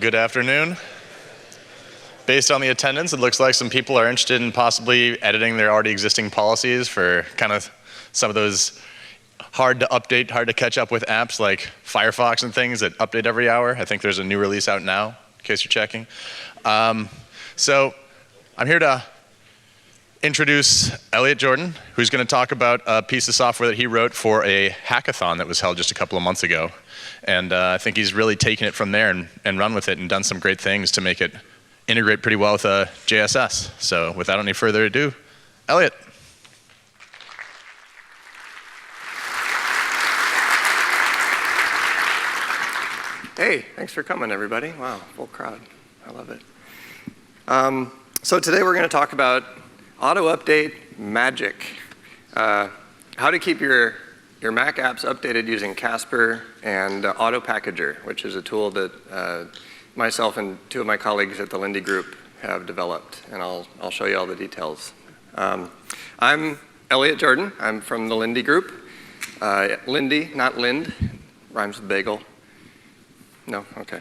Good afternoon. Based on the attendance, it looks like some people are interested in possibly editing their already existing policies for kind of some of those hard to update, hard to catch up with apps like Firefox and things that update every hour. I think there's a new release out now, in case you're checking. So I'm here to introduce Elliot Jordan, who's going to talk about a piece of software that he wrote for a hackathon that was held just a couple of months ago. And I think he's really taken it from there and run with it and done some great things to make it integrate pretty well with JSS. So without any further ado, Elliot. Hey, thanks for coming, everybody. Wow, full crowd. I love it. So today we're going to talk about auto update magic. How to keep your Mac apps updated using Casper and Auto Packager, which is a tool that myself and two of my colleagues at the Lindy Group have developed, and I'll show you all the details. I'm Elliot Jordan. I'm from the Lindy Group. Lindy, not Lind, rhymes with bagel. No? Okay.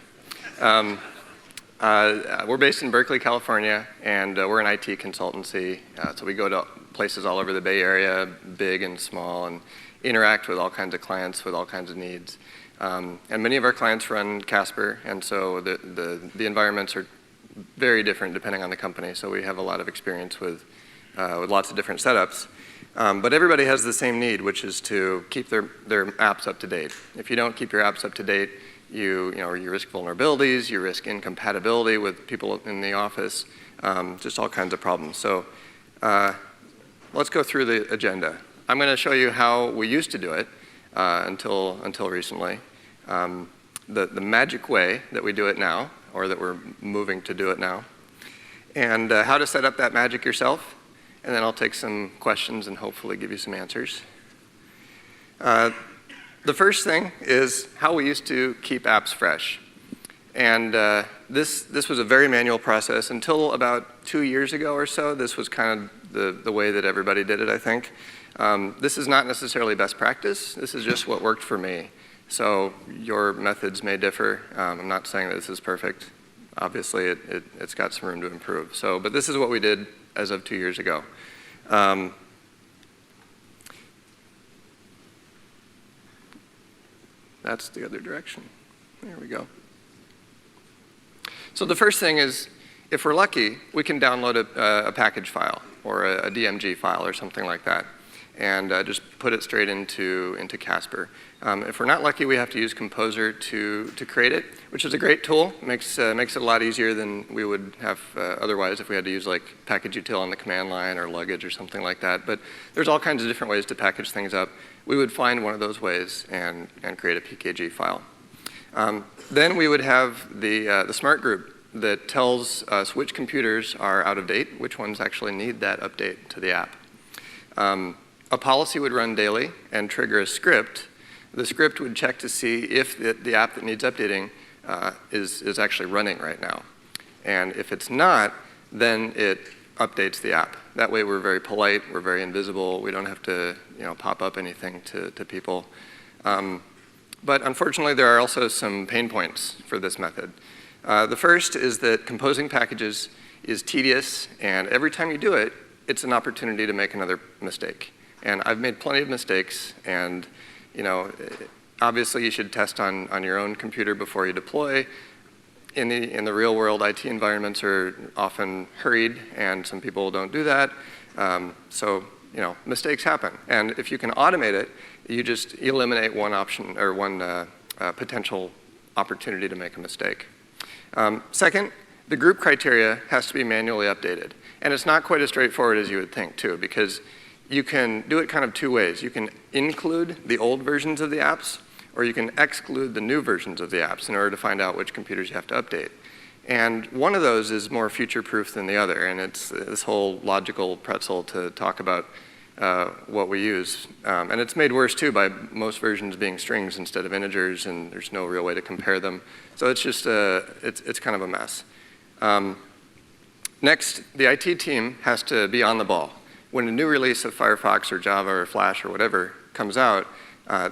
We're based in Berkeley, California, and we're an IT consultancy. So we go to places all over the Bay Area, big and small, and interact with all kinds of clients with all kinds of needs. And many of our clients run Casper, and so the environments are very different depending on the company. So we have a lot of experience with lots of different setups. But everybody has the same need, which is to keep their apps up to date. If you don't keep your apps up to date, you risk vulnerabilities, you risk incompatibility with people in the office, just all kinds of problems. So let's go through the agenda. I'm going to show you how we used to do it until recently, the magic way that we do it now, or that we're moving to do it now, and how to set up that magic yourself. And then I'll take some questions and hopefully give you some answers. The first thing is how we used to keep apps fresh. And this was a very manual process until about 2 years ago or so. This was kind of the way that everybody did it, I think. This is not necessarily best practice. This is just what worked for me. So your methods may differ. I'm not saying that this is perfect. Obviously, it's got some room to improve. But this is what we did as of 2 years ago. That's the other direction. There we go. So the first thing is, if we're lucky, we can download a package file or a DMG file or something like that, and just put it straight into Casper. If we're not lucky, we have to use Composer to create it, which is a great tool. Makes it a lot easier than we would have otherwise if we had to use like package util on the command line or luggage or something like that. But there's all kinds of different ways to package things up. We would find one of those ways and create a PKG file. Then we would have the smart group that tells us which computers are out of date, which ones actually need that update to the app. A policy would run daily and trigger a script. The script would check to see if the app that needs updating is actually running right now. And if it's not, then it updates the app. That way we're very polite, we're very invisible, we don't have to pop up anything to people. But unfortunately, there are also some pain points for this method. The first is that composing packages is tedious, and every time you do it, it's an opportunity to make another mistake. And I've made plenty of mistakes, and obviously you should test on your own computer before you deploy. In the real world, IT environments are often hurried, and some people don't do that. So mistakes happen. And if you can automate it, you just eliminate one option or one potential opportunity to make a mistake. Second, the group criteria has to be manually updated. And it's not quite as straightforward as you would think, too, because you can do it kind of two ways. You can include the old versions of the apps, or you can exclude the new versions of the apps in order to find out which computers you have to update. And one of those is more future-proof than the other, and it's this whole logical pretzel to talk about what we use. And it's made worse, too, by most versions being strings instead of integers, and there's no real way to compare them. So it's just, it's kind of a mess. Next, the IT team has to be on the ball. When a new release of Firefox or Java or Flash or whatever comes out,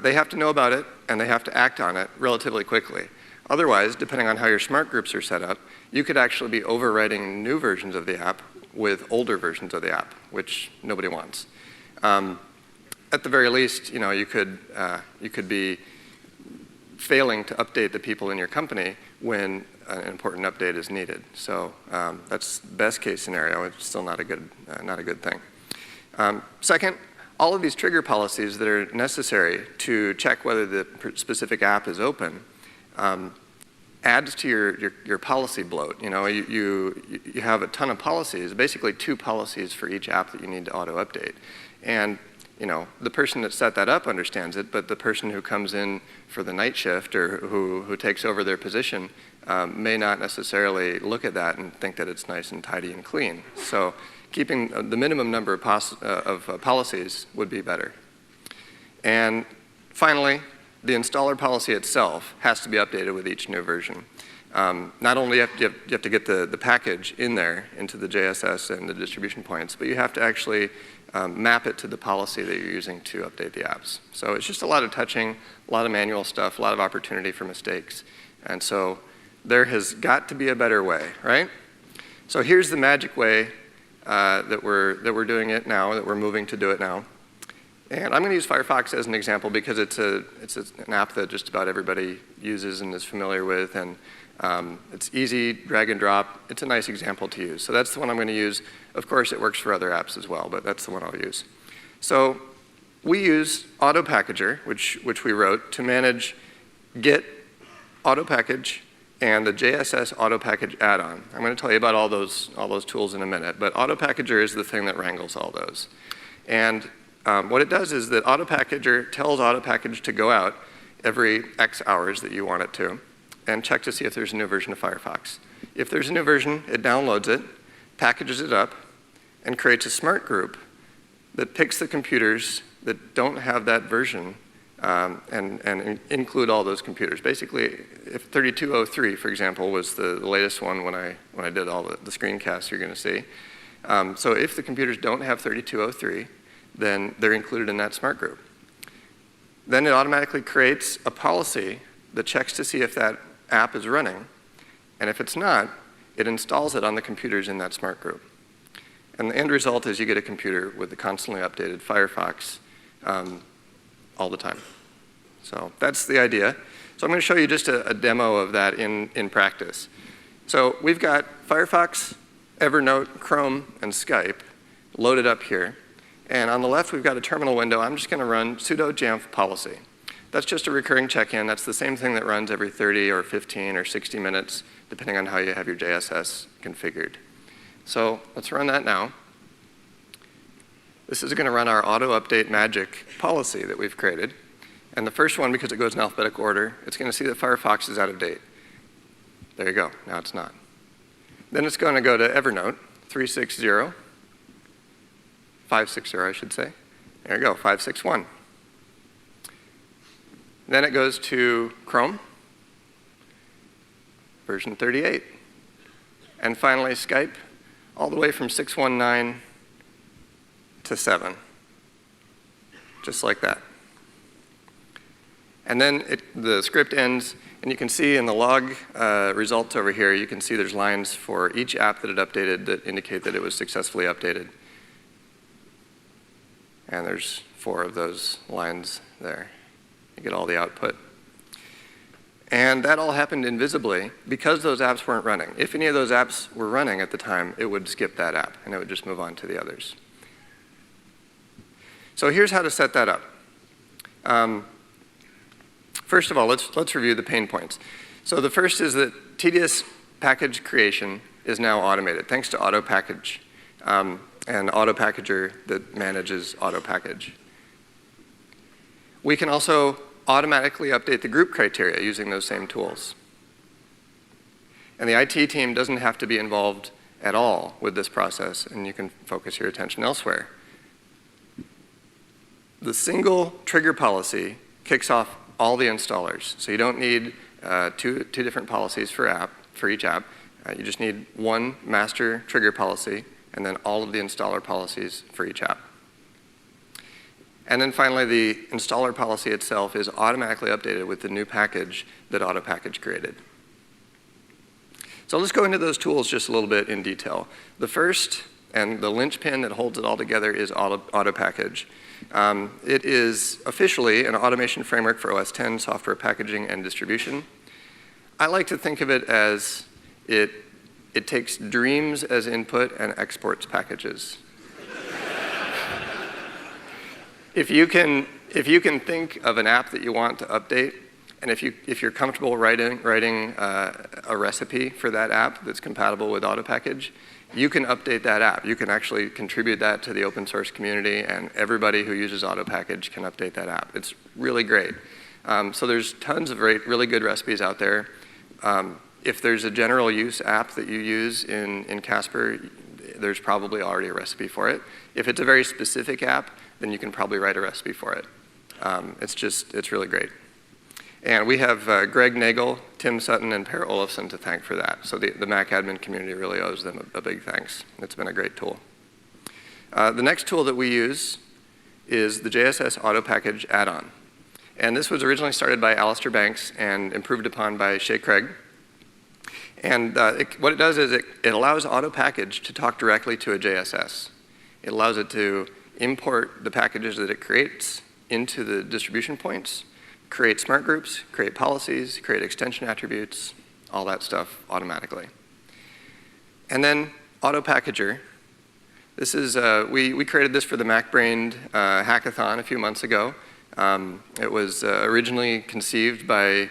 they have to know about it and they have to act on it relatively quickly. Otherwise, depending on how your smart groups are set up, you could actually be overwriting new versions of the app with older versions of the app, which nobody wants. At the very least, you could be failing to update the people in your company when an important update is needed. So that's best case scenario. It's still not a good thing. Second, all of these trigger policies that are necessary to check whether the specific app is open adds to your policy bloat. You have a ton of policies, basically 2 policies for each app that you need to auto-update. And the person that set that up understands it, but the person who comes in for the night shift or who takes over their position may not necessarily look at that and think that it's nice and tidy and clean. So keeping the minimum number of policies would be better. And finally, the installer policy itself has to be updated with each new version. Not only you have to get the package in there into the JSS and the distribution points, but you have to actually map it to the policy that you're using to update the apps. So it's just a lot of touching, a lot of manual stuff, a lot of opportunity for mistakes. And so there has got to be a better way, right? So here's the magic way that we're doing it now, that we're moving to do it now. And I'm going to use Firefox as an example because it's an app that just about everybody uses and is familiar with, and it's easy, drag and drop. It's a nice example to use. So that's the one I'm going to use. Of course, it works for other apps as well, but that's the one I'll use. So we use Auto Packager, which we wrote, to manage Git, Auto Package, and the JSS Auto Package add-on. I'm going to tell you about all those tools in a minute, but Auto Packager is the thing that wrangles all those. And what it does is that Auto Packager tells Auto Package to go out every X hours that you want it to and check to see if there's a new version of Firefox. If there's a new version, it downloads it, packages it up, and creates a smart group that picks the computers that don't have that version and include all those computers. Basically, if 3203, for example, was the latest one when I did all the screencasts you're going to see. So if the computers don't have 3203, then they're included in that smart group. Then it automatically creates a policy that checks to see if that app is running. And if it's not, it installs it on the computers in that smart group. And the end result is you get a computer with the constantly updated Firefox all the time. So that's the idea. So I'm going to show you just a demo of that in practice. So we've got Firefox, Evernote, Chrome, and Skype loaded up here. And on the left, we've got a terminal window. I'm just going to run sudo jamf policy. That's just a recurring check-in. That's the same thing that runs every 30 or 15 or 60 minutes, depending on how you have your JSS configured. So let's run that now. This is going to run our auto-update magic policy that we've created. And the first one, because it goes in alphabetical order, it's going to see that Firefox is out of date. There you go. Now it's not. Then it's going to go to Evernote, 360, 560, I should say. There you go, 561. Then it goes to Chrome, version 38. And finally, Skype, all the way from 619 to 7, just like that. And then the script ends, and you can see in the log results over here, you can see there's lines for each app that it updated that indicate that it was successfully updated. And there's 4 of those lines there. You get all the output. And that all happened invisibly because those apps weren't running. If any of those apps were running at the time, it would skip that app, and it would just move on to the others. So here's how to set that up. First of all, let's review the pain points. So the first is that tedious package creation is now automated, thanks to Auto Package and Auto Packager that manages Auto Package. We can also automatically update the group criteria using those same tools. And the IT team doesn't have to be involved at all with this process, and you can focus your attention elsewhere. The single trigger policy kicks off all the installers. So you don't need two different policies for each app. You just need one master trigger policy and then all of the installer policies for each app. And then finally, the installer policy itself is automatically updated with the new package that AutoPackage created. So let's go into those tools just a little bit in detail. The first, and the linchpin that holds it all together, is AutoPackage. It is officially an automation framework for OS X software packaging and distribution. I like to think of it as it takes dreams as input and exports packages. If you can think of an app that you want to update, and if you're comfortable writing a recipe for that app that's compatible with AutoPackage, you can update that app. You can actually contribute that to the open source community, and everybody who uses AutoPackage can update that app. It's really great. So there's tons of really good recipes out there. If there's a general use app that you use in Casper, there's probably already a recipe for it. If it's a very specific app, then you can probably write a recipe for it. It's really great. And we have Greg Nagel, Tim Sutton, and Per Olofsson to thank for that. So the Mac admin community really owes them a big thanks. It's been a great tool. The next tool that we use is the JSS AutoPackage add-on. And this was originally started by Alistair Banks and improved upon by Shay Craig. And what it does is it allows AutoPackage to talk directly to a JSS. It allows it to import the packages that it creates into the distribution points, create smart groups, create policies, create extension attributes, all that stuff automatically. And then AutoPackager. This is, we created this for the MacBrained hackathon a few months ago. It was originally conceived by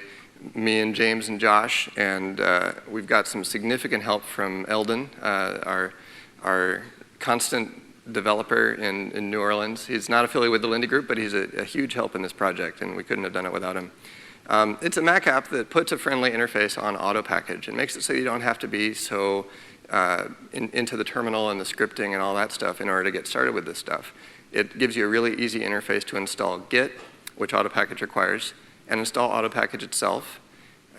me and James and Josh, and we've got some significant help from Eldon, our constant developer in New Orleans. He's not affiliated with the Lindy Group, but he's a huge help in this project, and we couldn't have done it without him. It's a Mac app that puts a friendly interface on AutoPackage. It makes it so you don't have to be so into the terminal and the scripting and all that stuff in order to get started with this stuff. It gives you a really easy interface to install Git, which AutoPackage requires, and install AutoPackage itself.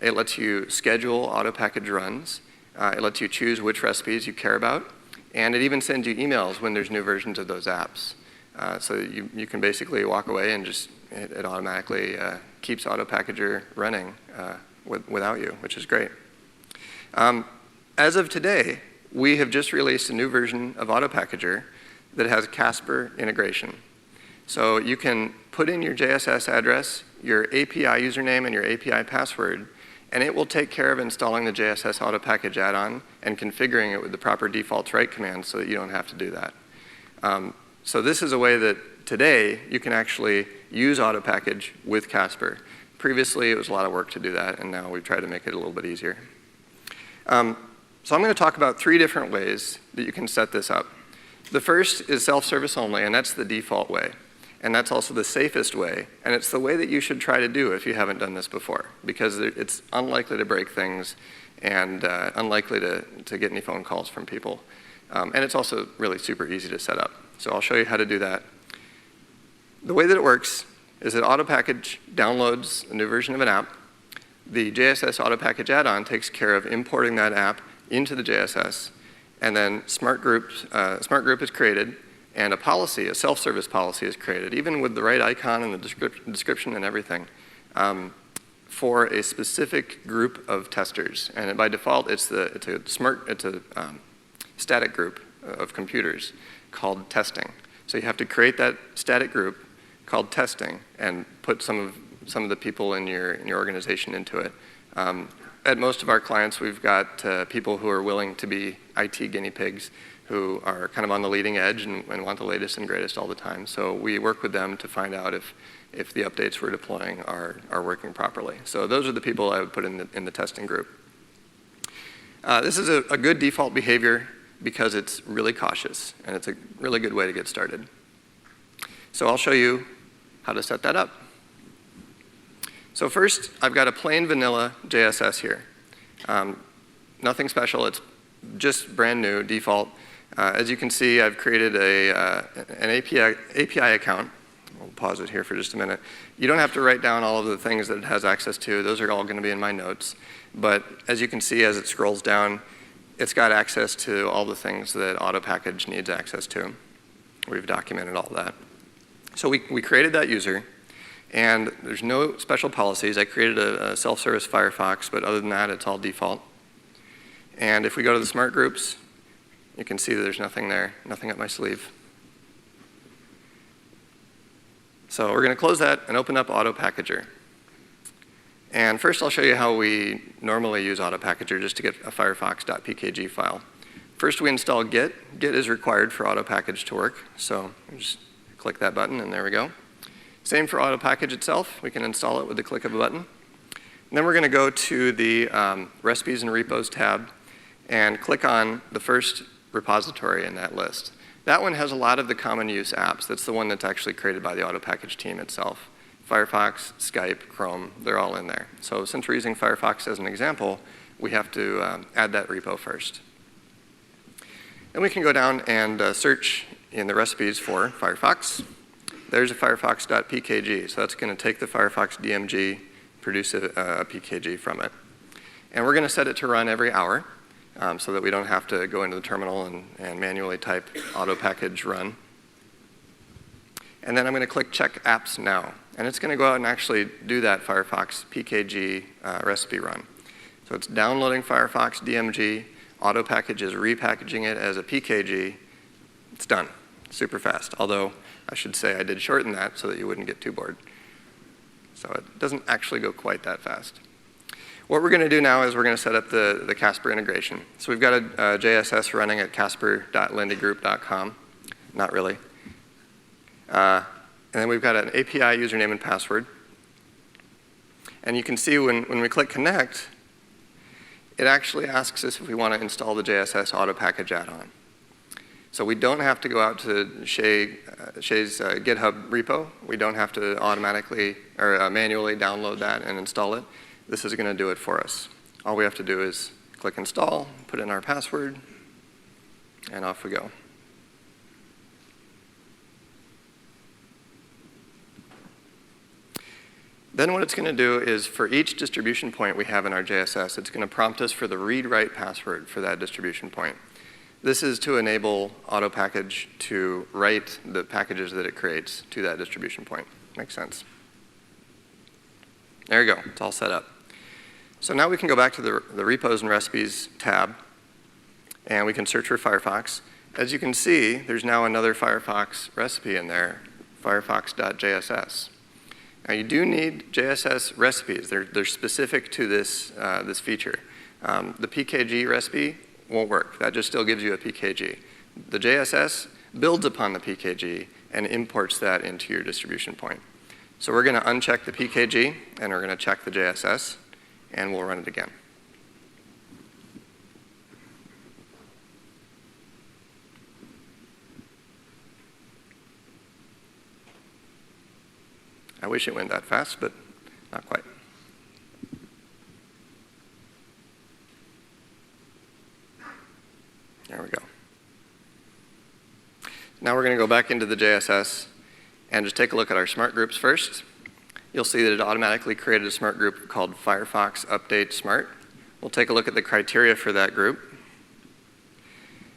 It lets you schedule AutoPackage runs. It lets you choose which recipes you care about. And it even sends you emails when there's new versions of those apps. So you can basically walk away and just, it automatically keeps AutoPackager running without you, which is great. As of today, we have just released a new version of AutoPackager that has Casper integration. So you can put in your JSS address, your API username, and your API password, and it will take care of installing the JSS AutoPackage add-on and configuring it with the proper defaults write commands so that you don't have to do that. So this is a way that today you can actually use AutoPackage with Casper. Previously, it was a lot of work to do that, and now we've tried to make it a little bit easier. So I'm going to talk about 3 different ways that you can set this up. The first is self-service only, and that's the default way. And that's also the safest way, and it's the way that you should try to do if you haven't done this before, because it's unlikely to break things and unlikely to get any phone calls from people. And it's also really super easy to set up. So I'll show you how to do that. The way that it works is that AutoPackage downloads a new version of an app. The JSS AutoPackage add-on takes care of importing that app into the JSS, and then Smart Group is created, and a policy, a self-service policy is created, even with the right icon and the description and everything, for a specific group of testers. And by default, it's a static group of computers called testing. So you have to create that static group called testing and put some of the people in your organization into it. At most of our clients, we've got people who are willing to be IT guinea pigs, who are kind of on the leading edge and want the latest and greatest all the time. So we work with them to find out if the updates we're deploying are working properly. So those are the people I would put in the testing group. This is a good default behavior because it's really cautious, and it's a really good way to get started. So I'll show you how to set that up. So first, I've got a plain vanilla JSS here. Nothing special, it's just brand new, default. As you can see, I've created an API account. I'll pause it here for just a minute. You don't have to write down all of the things that it has access to. Those are all going to be in my notes. But as you can see, as it scrolls down, it's got access to all the things that AutoPackage needs access to. We've documented all that. So we created that user, and there's no special policies. I created a self-service Firefox, but other than that, it's all default. And if we go to the smart groups, you can see that there's nothing there, nothing up my sleeve. So we're going to close that and open up Auto Packager. And first I'll show you how we normally use Auto Packager just to get a firefox.pkg file. First we install Git. Git is required for Auto Package to work, so just click that button and there we go. Same for Auto Package itself. We can install it with the click of a button. And then we're going to go to the Recipes and Repos tab and click on the first repository in that list. That one has a lot of the common use apps. That's the one that's actually created by the Auto Package team itself. Firefox, Skype, Chrome, they're all in there. So since we're using Firefox as an example, we have to add that repo first. Then we can go down and search in the recipes for Firefox. There's a firefox.pkg, so that's going to take the Firefox DMG, produce a PKG from it. And we're going to set it to run every hour so that we don't have to go into the terminal and manually type auto package run. And then I'm going to click Check Apps Now. And it's going to go out and actually do that Firefox PKG recipe run. So it's downloading Firefox DMG, auto package is repackaging it as a PKG. It's done, super fast. Although I should say I did shorten that so that you wouldn't get too bored. So it doesn't actually go quite that fast. What we're going to do now is we're going to set up the Casper integration. So we've got a JSS running at casper.lindygroup.com. Not really. And then we've got an API username and password. And you can see when we click connect, it actually asks us if we want to install the JSS auto package add-on. So we don't have to go out to Shay's GitHub repo. We don't have to automatically or manually download that and install it. This is going to do it for us. All we have to do is click install, put in our password, and off we go. Then what it's going to do is for each distribution point we have in our JSS, it's going to prompt us for the read-write password for that distribution point. This is to enable auto package to write the packages that it creates to that distribution point. Makes sense. There you go. It's all set up. So now we can go back to the Repos and Recipes tab, and we can search for Firefox. As you can see, there's now another Firefox recipe in there, firefox.jss. Now you do need JSS recipes. They're specific to this, this feature. The PKG recipe won't work. That just still gives you a PKG. The JSS builds upon the PKG and imports that into your distribution point. So we're going to uncheck the PKG, and we're going to check the JSS, and we'll run it again. I wish it went that fast, but not quite. There we go. Now we're going to go back into the JSS and just take a look at our smart groups first. You'll see that it automatically created a smart group called Firefox Update Smart. We'll take a look at the criteria for that group.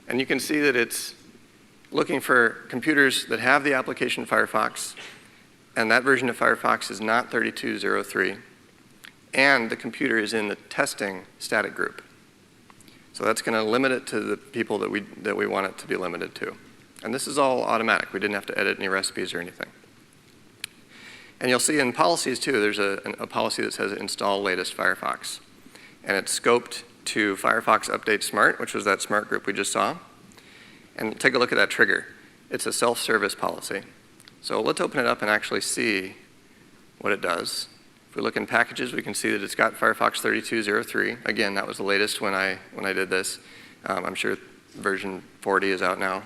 And you can see that it's looking for computers that have the application Firefox, and that version of Firefox is not 3203, and the computer is in the testing static group. So that's going to limit it to the people that we want it to be limited to. And this is all automatic. We didn't have to edit any recipes or anything. And you'll see in policies too, there's a policy that says install latest Firefox. And it's scoped to Firefox Update Smart, which was that smart group we just saw. And take a look at that trigger. It's a self-service policy. So let's open it up and actually see what it does. If we look in packages, we can see that it's got Firefox 3203. Again, that was the latest when I did this. I'm sure version 40 is out now.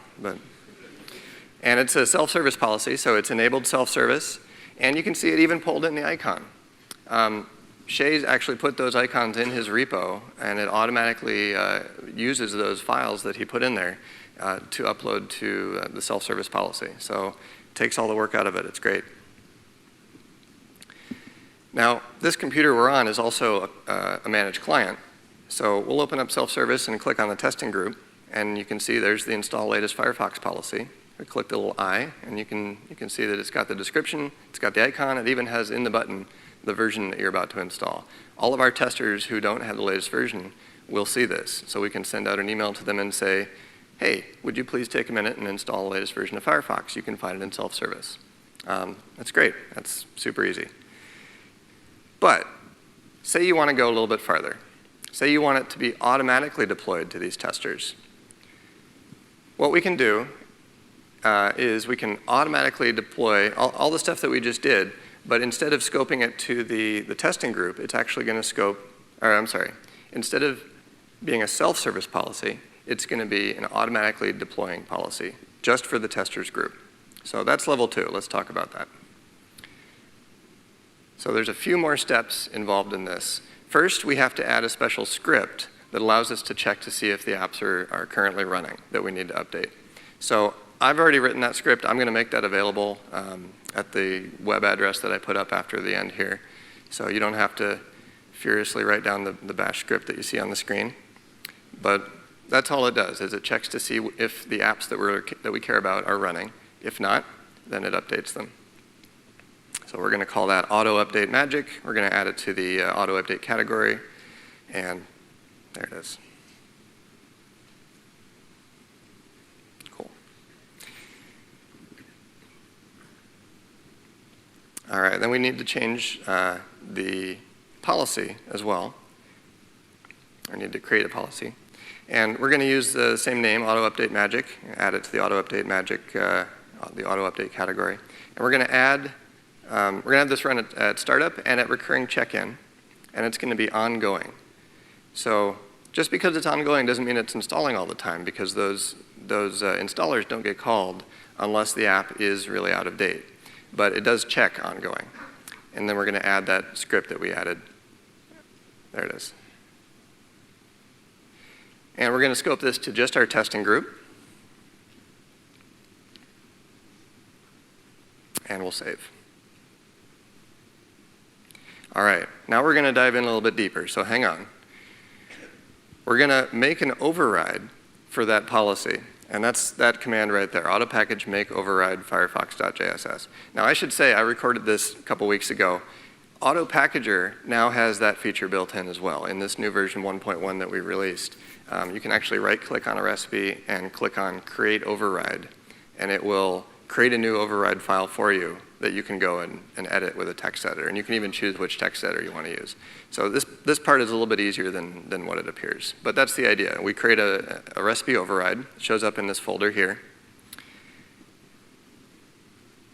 And it's a self-service policy, so it's enabled self-service. And you can see it even pulled in the icon. Shay's actually put those icons in his repo, and it automatically uses those files that he put in there to upload to the self-service policy. So it takes all the work out of it. It's great. Now, this computer we're on is also a managed client. So we'll open up self-service and click on the testing group, and you can see there's the install latest Firefox policy. I click the little I, and you can see that it's got the description, it's got the icon, it even has in the button the version that you're about to install. All of our testers who don't have the latest version will see this. So we can send out an email to them and say, hey, would you please take a minute and install the latest version of Firefox? You can find it in self-service. That's great. That's super easy. But say you want to go a little bit farther. Say you want it to be automatically deployed to these testers. What we can do is we can automatically deploy all the stuff that we just did, but instead of scoping it to the testing group, it's actually going to scope, or I'm sorry, instead of being a self-service policy, it's going to be an automatically deploying policy just for the testers group. So that's level 2. Let's talk about that. So there's a few more steps involved in this. First, we have to add a special script that allows us to check to see if the apps are currently running that we need to update. So I've already written that script. I'm going to make that available at the web address that I put up after the end here. So you don't have to furiously write down the bash script that you see on the screen. But that's all it does, is it checks to see if the apps that we care about are running. If not, then it updates them. So we're going to call that auto update magic. We're going to add it to the auto update category. And there it is. Cool. All right, then we need to change the policy as well. I need to create a policy. And we're going to use the same name, auto update magic, add it to the auto update magic, the auto update category. And we're going to add, this run at startup and at recurring check-in, and it's going to be ongoing. So just because it's ongoing doesn't mean it's installing all the time, because those installers don't get called unless the app is really out of date. But it does check ongoing. And then we're going to add that script that we added. There it is. And we're going to scope this to just our testing group. And we'll save. All right, now we're going to dive in a little bit deeper, so hang on. We're going to make an override for that policy. And that's that command right there, auto package make override firefox.jss. Now I should say, I recorded this a couple weeks ago. Auto Packager now has that feature built in as well. In this new version 1.1 that we released, you can actually right-click on a recipe and click on Create Override, and it will create a new override file for you that you can go and edit with a text editor. And you can even choose which text editor you want to use. So this part is a little bit easier than what it appears. But that's the idea. We create a recipe override. It shows up in this folder here.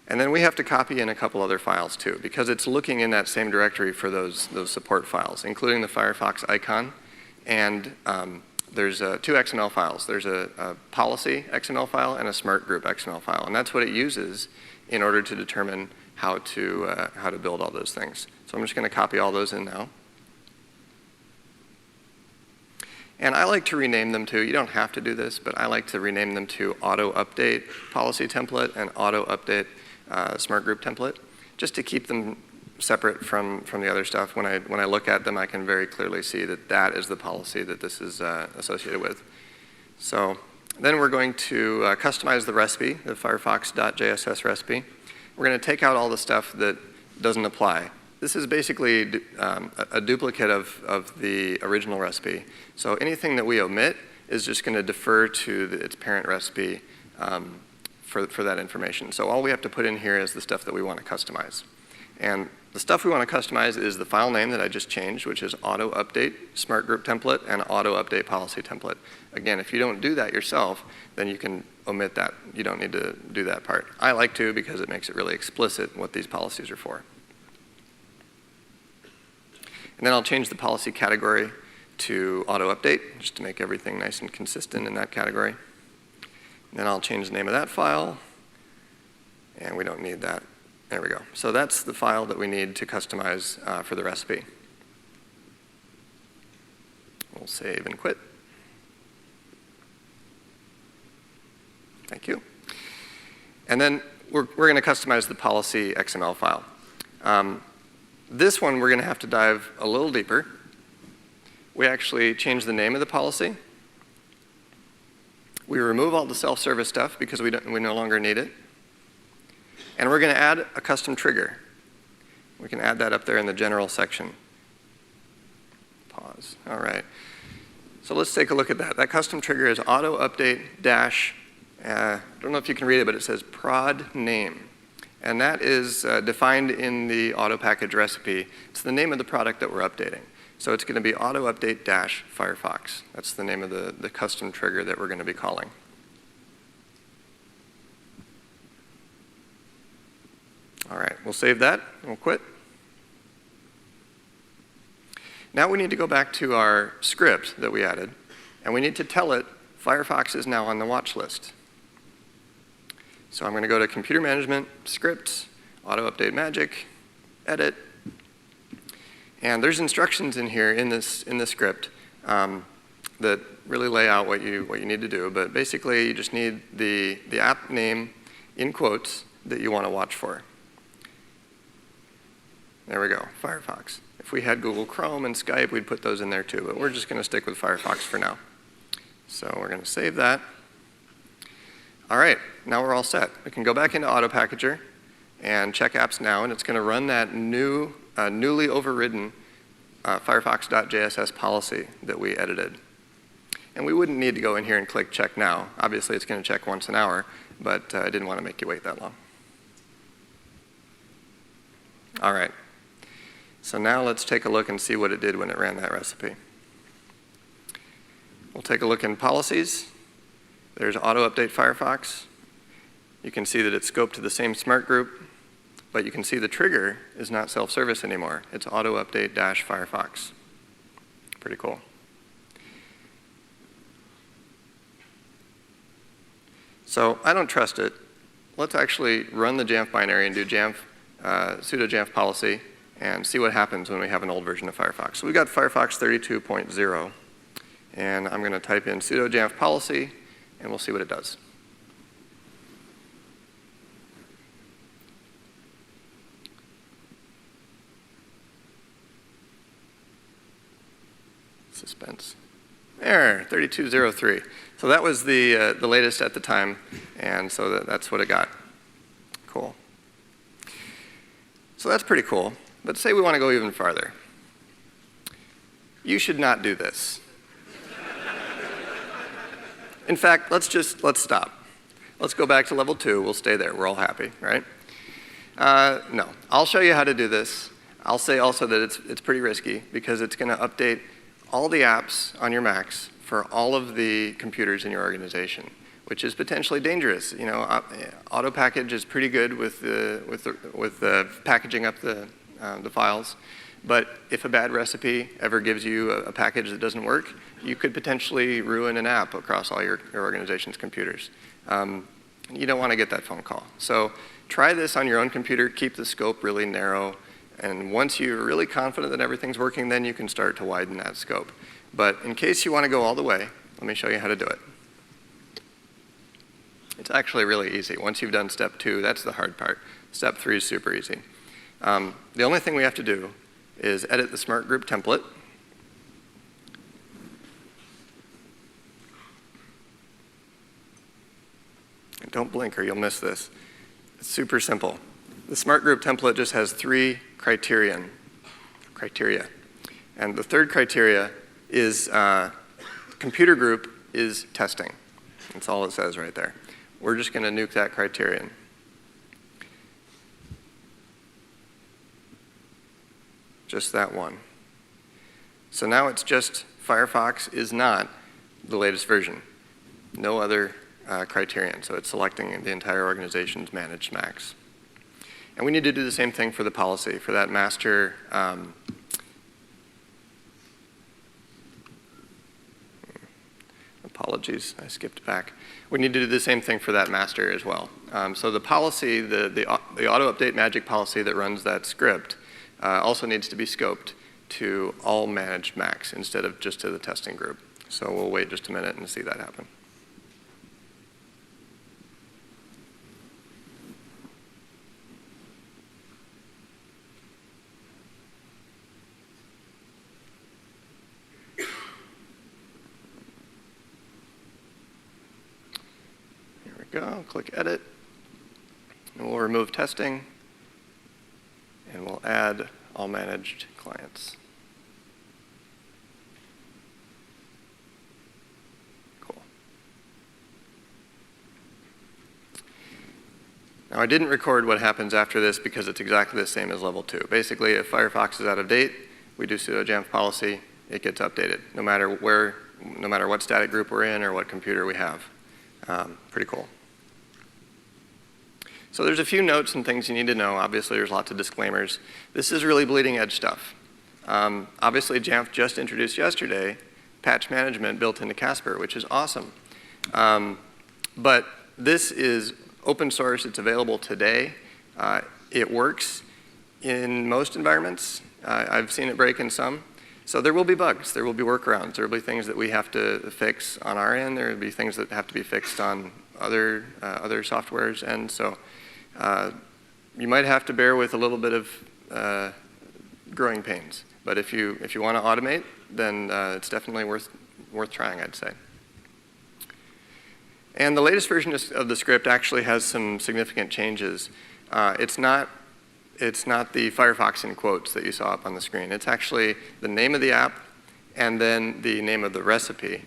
And then we have to copy in a couple other files too, because it's looking in that same directory for those support files, including the Firefox icon. And there's 2 XML files. There's a policy XML file and a smart group XML file. And that's what it uses in order to determine how to build all those things. So I'm just going to copy all those in now. And I like to rename them to, you don't have to do this, but I like to rename them to auto update policy template and auto update smart group template, just to keep them separate from the other stuff. When I look at them, I can very clearly see that that is the policy that this is associated with. So then we're going to customize the recipe, the firefox.jss recipe. We're going to take out all the stuff that doesn't apply. This is basically a duplicate of the original recipe. So anything that we omit is just going to defer to its parent recipe for that information. So all we have to put in here is the stuff that we want to customize. And the stuff we want to customize is the file name that I just changed, which is auto update smart group template and auto update policy template. Again, if you don't do that yourself, then you can omit that. You don't need to do that part. I like to because it makes it really explicit what these policies are for. And then I'll change the policy category to auto update, just to make everything nice and consistent in that category. And then I'll change the name of that file, and we don't need that. There we go. So that's the file that we need to customize for the recipe. We'll save and quit. Thank you. And then we're going to customize the policy XML file. This one, we're going to have to dive a little deeper. We actually changed the name of the policy. We remove all the self-service stuff because we no longer need it. And we're going to add a custom trigger. We can add that up there in the general section. Pause. All right. So let's take a look at that. That custom trigger is auto update dash, I don't know if you can read it, but it says prod name. And that is defined in the auto package recipe. It's the name of the product that we're updating. So it's going to be auto update dash Firefox. That's the name of the custom trigger that we're going to be calling. All right, we'll save that and we'll quit. Now we need to go back to our script that we added, and we need to tell it Firefox is now on the watch list. So I'm going to go to Computer Management, Scripts, Auto Update Magic, Edit, and there's instructions in here in this script that really lay out what you need to do. But basically, you just need the app name in quotes that you want to watch for. There we go, Firefox. If we had Google Chrome and Skype, we'd put those in there too, but we're just going to stick with Firefox for now. So we're going to save that. All right, now we're all set. We can go back into Auto Packager and check apps now, and it's going to run that newly overridden Firefox.jss policy that we edited. And we wouldn't need to go in here and click check now. Obviously, it's going to check once an hour, but I didn't want to make you wait that long. All right. So now let's take a look and see what it did when it ran that recipe. We'll take a look in policies. There's auto update Firefox. You can see that it's scoped to the same smart group, but you can see the trigger is not self-service anymore. It's auto update dash Firefox. Pretty cool. So I don't trust it. Let's actually run the Jamf binary and do Jamf, sudo Jamf policy and see what happens when we have an old version of Firefox. So we got Firefox 32.0, and I'm going to type in sudo Jamf policy, and we'll see what it does. Suspense. There, 3203. So that was the latest at the time, and so that's what it got. Cool. So that's pretty cool. But say we want to go even farther. You should not do this. In fact, let's stop. Let's go back to level 2. We'll stay there. We're all happy, right? No. I'll show you how to do this. I'll say also that it's pretty risky because it's going to update all the apps on your Macs for all of the computers in your organization, which is potentially dangerous. You know, auto package is pretty good with packaging up the files, but if a bad recipe ever gives you a package that doesn't work, you could potentially ruin an app across all your organization's computers. You don't want to get that phone call. So try this on your own computer, keep the scope really narrow, and once you're really confident that everything's working, then you can start to widen that scope. But in case you want to go all the way, let me show you how to do it. It's actually really easy. Once you've done step 2, that's the hard part. Step 3 is super easy. The only thing we have to do is edit the smart group template. And don't blink or you'll miss this. It's super simple. The smart group template just has 3 criteria. And the third criteria is computer group is testing. That's all it says right there. We're just going to nuke that criterion. Just that one. So now it's just Firefox is not the latest version. No other criterion. So it's selecting the entire organization's managed Macs. And we need to do the same thing for the policy, for that master. Apologies, I skipped back. We need to do the same thing for that master as well. So the policy, the auto update magic policy that runs that script also needs to be scoped to all managed Macs instead of just to the testing group. So we'll wait just a minute and see that happen. go, click edit. And we'll remove testing. And we'll add all managed clients. Cool. Now I didn't record what happens after this because it's exactly the same as level 2. Basically, if Firefox is out of date, we do sudo jamf policy, it gets updated, no matter what static group we're in or what computer we have. Pretty cool. So there's a few notes and things you need to know. Obviously, there's lots of disclaimers. This is really bleeding edge stuff. Obviously, Jamf just introduced yesterday patch management built into Casper, which is awesome. But this is open source. It's available today. It works in most environments. I've seen it break in some. So there will be bugs. There will be workarounds. There will be things that we have to fix on our end. There will be things that have to be fixed on other softwares. And so you might have to bear with a little bit of growing pains. But if you want to automate, then it's definitely worth trying, I'd say. And the latest version of the script actually has some significant changes. It's not the Firefox in quotes that you saw up on the screen. It's actually the name of the app and then the name of the recipe,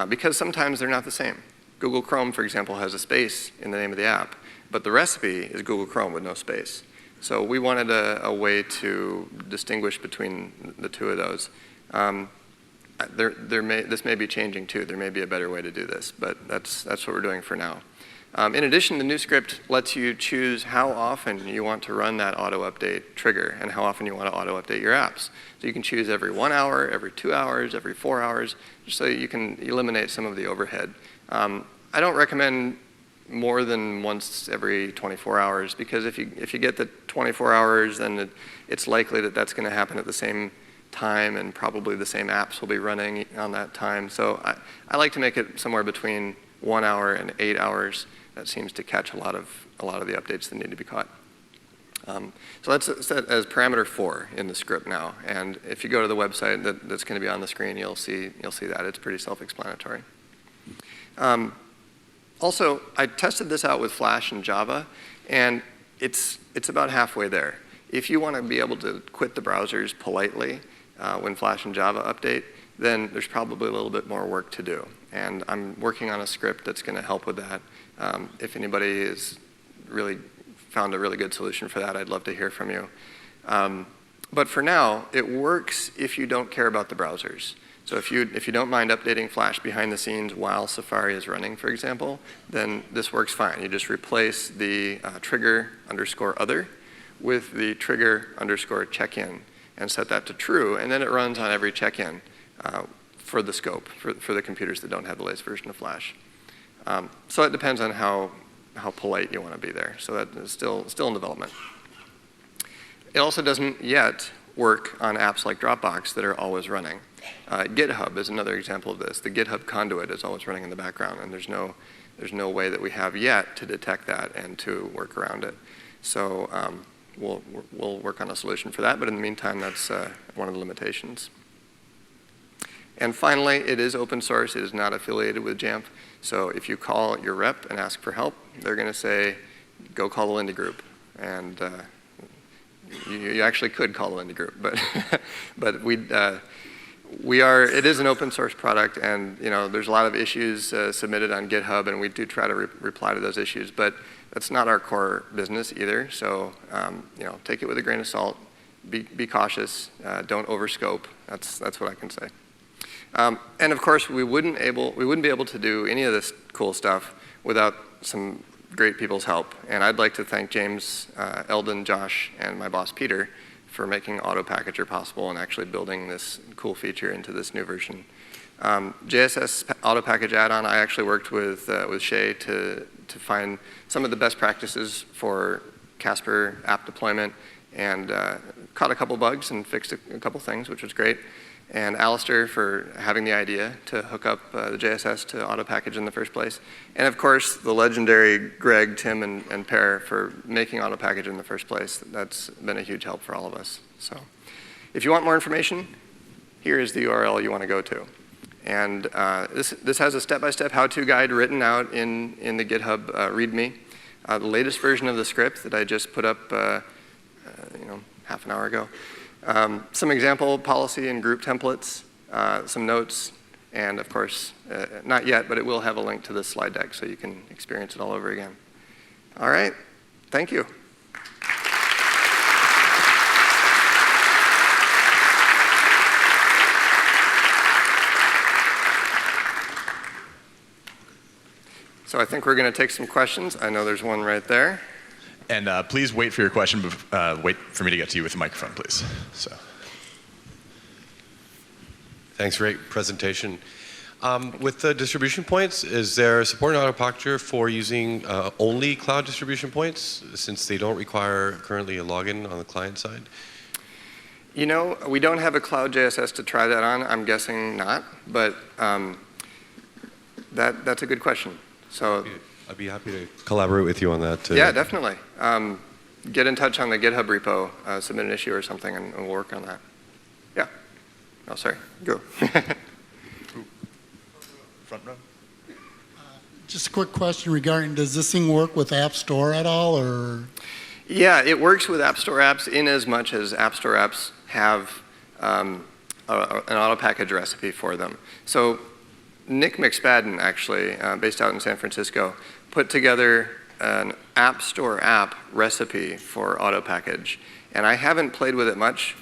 because sometimes they're not the same. Google Chrome, for example, has a space in the name of the app, but the recipe is Google Chrome with no space. So we wanted a way to distinguish between the two of those. This may be changing too. There may be a better way to do this, but that's what we're doing for now. In addition, the new script lets you choose how often you want to run that auto-update trigger and how often you want to auto-update your apps. So you can choose every 1 hour, every 2 hours, every 4 hours, just so you can eliminate some of the overhead. I don't recommend more than once every 24 hours, because if you get the 24 hours, then it's likely that that's going to happen at the same time, and probably the same apps will be running on that time. So I like to make it somewhere between 1 hour and 8 hours. That seems to catch a lot of the updates that need to be caught. So that's set as parameter 4 in the script now. And if you go to the website that's going to be on the screen, you'll see that. It's pretty self-explanatory. Also, I tested this out with Flash and Java, and it's about halfway there. If you want to be able to quit the browsers politely when Flash and Java update, then there's probably a little bit more work to do. And I'm working on a script that's going to help with that. If anybody has really found a really good solution for that, I'd love to hear from you. But for now, it works if you don't care about the browsers. So if you don't mind updating Flash behind the scenes while Safari is running, for example, then this works fine. You just replace the trigger underscore other with the trigger underscore check-in and set that to true, and then it runs on every check-in for the scope, for the computers that don't have the latest version of Flash. So it depends on how polite you want to be there. So that is still in development. It also doesn't yet work on apps like Dropbox that are always running. GitHub is another example of this. The GitHub conduit is always running in the background, and there's no way that we have yet to detect that and to work around it. So we'll work on a solution for that, but in the meantime, that's one of the limitations. And finally, it is open source. It is not affiliated with Jamf. So if you call your rep and ask for help, they're going to say, go call the Lindy group. And you actually could call the Lindy group, but it is an open source product, and there's a lot of issues submitted on GitHub, and we do try to reply to those issues, but that's not our core business either. So take it with a grain of salt. Be cautious. Don't overscope. That's what I can say. And of course, we wouldn't be able to do any of this cool stuff without some great people's help. And I'd like to thank James, Eldon, Josh, and my boss Peter for making Auto Packager possible and actually building this cool feature into this new version. JSS Auto Package add-on, I actually worked with Shay to find some of the best practices for Casper app deployment, and caught a couple bugs and fixed a couple things, which was great. And Alistair for having the idea to hook up the JSS to Auto Package in the first place. And of course, the legendary Greg, Tim, and Per for making Auto Package in the first place. That's been a huge help for all of us. So if you want more information, here is the URL you want to go to. And this has a step-by-step how-to guide written out in the GitHub README. The latest version of the script that I just put up half an hour ago. Some example policy and group templates, some notes, and of course, not yet, but it will have a link to this slide deck so you can experience it all over again. All right, thank you. So I think we're going to take some questions. I know there's one right there. And please wait for your question. Wait for me to get to you with the microphone, please. So. Thanks, great presentation. With the distribution points, is there support in Autopackager for using only cloud distribution points, since they don't require currently a login on the client side? You know, we don't have a cloud JSS to try that on. I'm guessing not, but that's a good question. So I'd be happy to collaborate with you on that. Yeah, definitely. Get in touch on the GitHub repo, submit an issue or something, and we'll work on that. Yeah. Oh, sorry. Go. Front row. Just a quick question regarding, does this thing work with App Store at all, or? Yeah, it works with App Store apps in as much as App Store apps have an auto package recipe for them. So Nick McSpadden, actually, based out in San Francisco, put together an App Store app recipe for auto package. And I haven't played with it much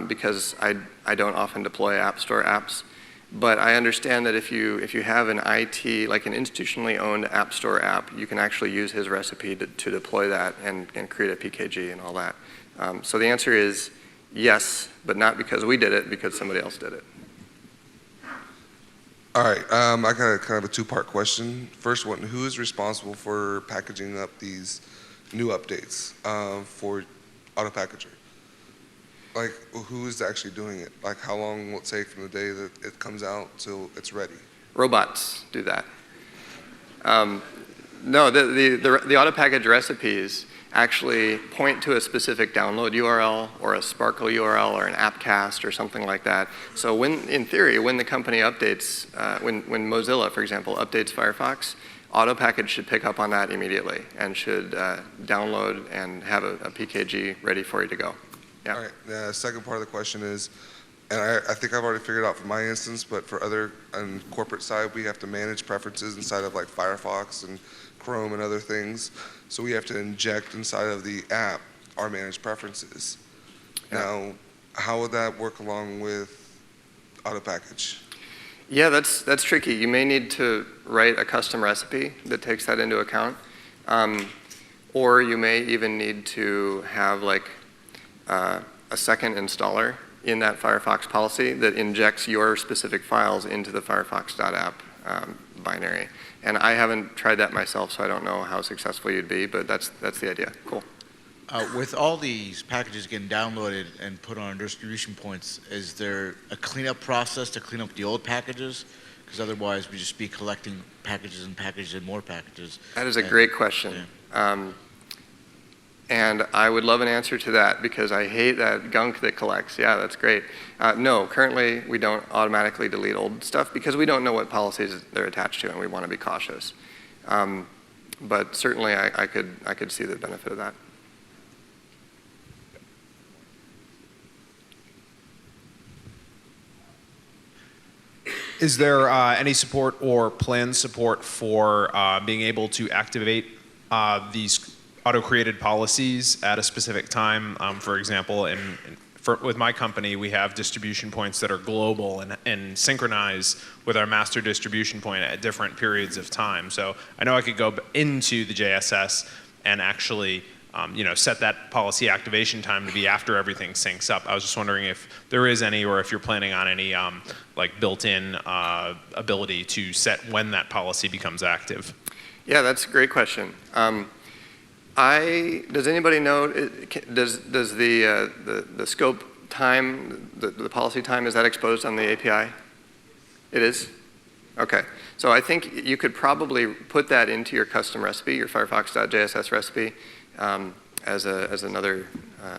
because I don't often deploy App Store apps. But I understand that if you have an IT, like an institutionally owned App Store app, you can actually use his recipe to deploy that and create a PKG and all that. So the answer is yes, but not because we did it, because somebody else did it. All right, I got a kind of a two-part question. First one, who is responsible for packaging up these new updates for Autopackager? Like, who is actually doing it? Like, how long will it take from the day that it comes out till it's ready? Robots do that. No, the auto package recipes actually point to a specific download URL or a Sparkle URL or an appcast or something like that. So when, in theory, when the company updates, when Mozilla, for example, updates Firefox, auto package should pick up on that immediately and should download and have a PKG ready for you to go. Yeah. All right, the second part of the question is, and I think I've already figured out for my instance, but for other, on corporate side, we have to manage preferences inside of like Firefox and Chrome and other things. So we have to inject inside of the app our managed preferences. Yeah. Now, how would that work along with auto package? Yeah, that's tricky. You may need to write a custom recipe that takes that into account. Or you may even need to have like a second installer in that Firefox policy that injects your specific files into the Firefox.app binary. And I haven't tried that myself, so I don't know how successful you'd be, but that's the idea. Cool. With all these packages getting downloaded and put on distribution points, is there a cleanup process to clean up the old packages? Because otherwise we'd just be collecting packages and packages and more packages. That is a great question. Yeah. And I would love an answer to that because I hate that gunk that collects. Yeah, that's great. No, currently we don't automatically delete old stuff because we don't know what policies they're attached to and we want to be cautious. But certainly I could see the benefit of that. Is there any support or planned support for being able to activate these auto-created policies at a specific time? For example, with my company, we have distribution points that are global and synchronize with our master distribution point at different periods of time. So I know I could go into the JSS and actually set that policy activation time to be after everything syncs up. I was just wondering if there is any, or if you're planning on any like built-in ability to set when that policy becomes active. Yeah, that's a great question. Does anybody know, does the scope time, the policy time, is that exposed on the API? It is? Okay. So I think you could probably put that into your custom recipe, your Firefox.jss recipe, as another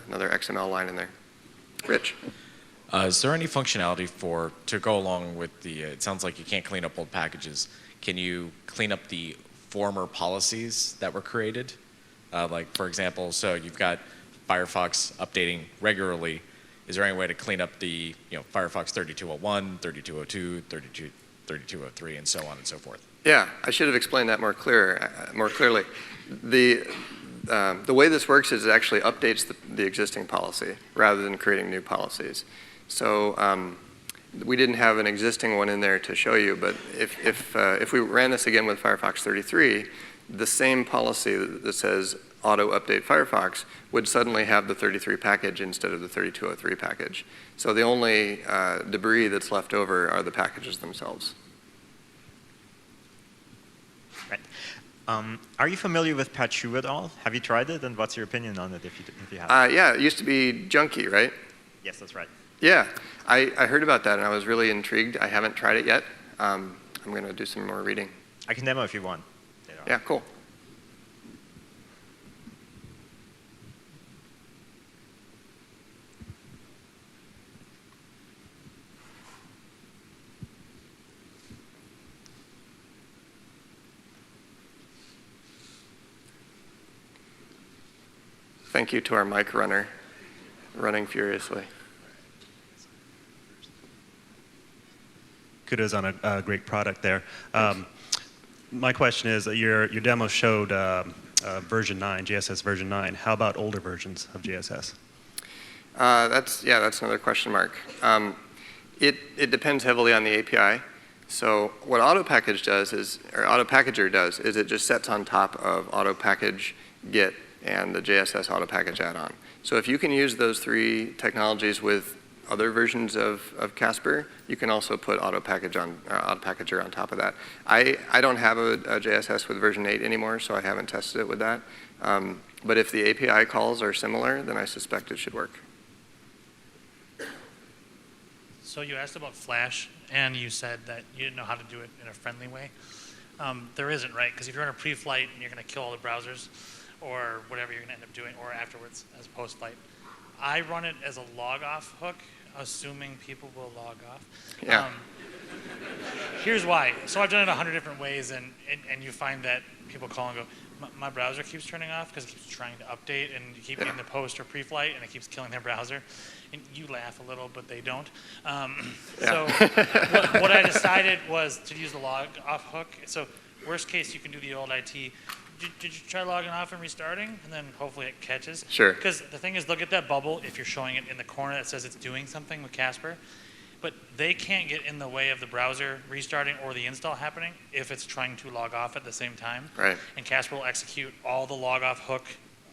XML line in there. Rich? Is there any functionality to go along with it sounds like you can't clean up old packages. Can you clean up the former policies that were created? Like, for example, so you've got Firefox updating regularly. Is there any way to clean up the Firefox 3201, 3202, 3203, and so on and so forth? Yeah, I should have explained that more clearly. The way this works is it actually updates the existing policy rather than creating new policies. So we didn't have an existing one in there to show you, but if we ran this again with Firefox 33, the same policy that says auto update Firefox would suddenly have the 33 package instead of the 3203 package. So the only debris that's left over are the packages themselves. Right. Are you familiar with Patchu at all? Have you tried it, and what's your opinion on it if you have? Yeah, it used to be junky, right? Yes, that's right. Yeah, I heard about that and I was really intrigued. I haven't tried it yet. I'm going to do some more reading. I can demo if you want. Yeah, cool. Thank you to our mic runner, running furiously. Kudos on a great product there. My question is, your demo showed version 9, JSS version 9. How about older versions of JSS? That's another question mark. It depends heavily on the API. So what AutoPackage does is, or AutoPackager does, is it just sets on top of AutoPackage, Git, and the JSS AutoPackage add-on. So if you can use those three technologies with other versions of Casper, you can also put AutoPackager on top of that. I don't have a JSS with version 8 anymore, so I haven't tested it with that. But if the API calls are similar, then I suspect it should work. So you asked about Flash, and you said that you didn't know how to do it in a friendly way. There isn't, right? Because if you're in a pre-flight and you're going to kill all the browsers, or whatever you're going to end up doing, or afterwards as post-flight, I run it as a log-off hook, assuming people will log off. Yeah. Here's why. So I've done it 100 different ways, and you find that people call and go, my browser keeps turning off because it keeps trying to update, and you keep getting the post or pre-flight, and it keeps killing their browser. And you laugh a little, but they don't. So what I decided was to use the log-off hook. So worst case, you can do the old IT. Did you try logging off and restarting? And then hopefully it catches. Sure. Because the thing is, look at that bubble if you're showing it in the corner that says it's doing something with Casper. But they can't get in the way of the browser restarting or the install happening if it's trying to log off at the same time. Right. And Casper will execute all the log off hook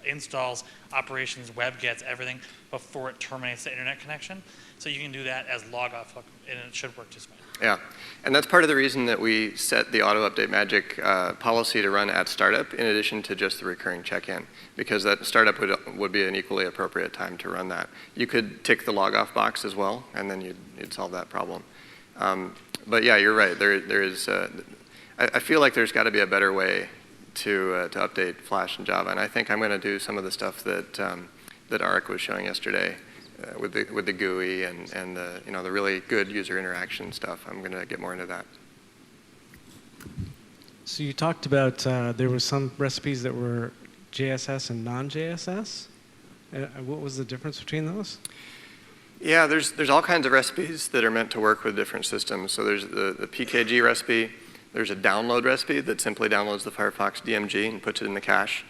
installs, operations, web gets, everything before it terminates the internet connection. So you can do that as log off hook, and it should work just fine. Yeah, and that's part of the reason that we set the auto update magic policy to run at startup in addition to just the recurring check-in, because that startup would be an equally appropriate time to run that. You could tick the log off box as well, and then you'd solve that problem. But yeah, you're right. There is. I feel like there's got to be a better way to update Flash and Java, and I think I'm going to do some of the stuff that that Arik was showing yesterday. With the GUI and the the really good user interaction stuff. I'm going to get more into that. So you talked about there were some recipes that were JSS and non-JSS. What was the difference between those? Yeah, there's all kinds of recipes that are meant to work with different systems. So there's the PKG recipe. There's a download recipe that simply downloads the Firefox DMG and puts it in the cache.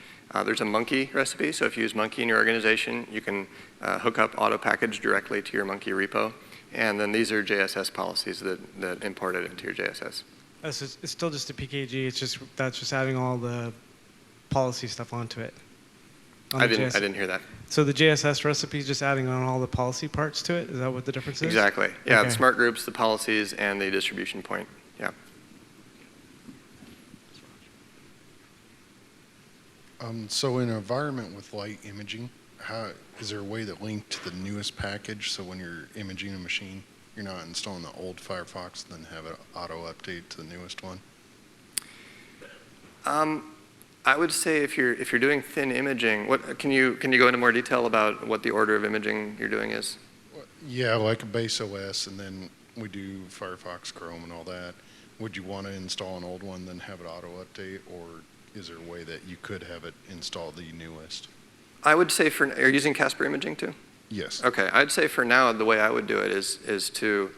There's a Monkey recipe, so if you use Monkey in your organization, you can hook up AutoPackage directly to your Monkey repo. And then these are JSS policies that import it into your JSS. Oh, so it's still just a PKG, that's just adding all the policy stuff onto it? I didn't hear that. So the JSS recipe is just adding on all the policy parts to it? Is that what the difference is? Exactly. Yeah, Okay. the smart groups, the policies, and the distribution point. Yeah. So in an environment with light imaging, is there a way that link to the newest package so when you're imaging a machine, you're not installing the old Firefox and then have it auto update to the newest one? I would say if you're doing thin imaging, can you go into more detail about what the order of imaging you're doing is? Yeah, like a base OS, and then we do Firefox, Chrome, and all that. Would you want to install an old one, then have it auto-update, or is there a way that you could have it install the newest? I would say you're using Casper imaging too? Yes. Okay, I'd say for now, the way I would do it is to,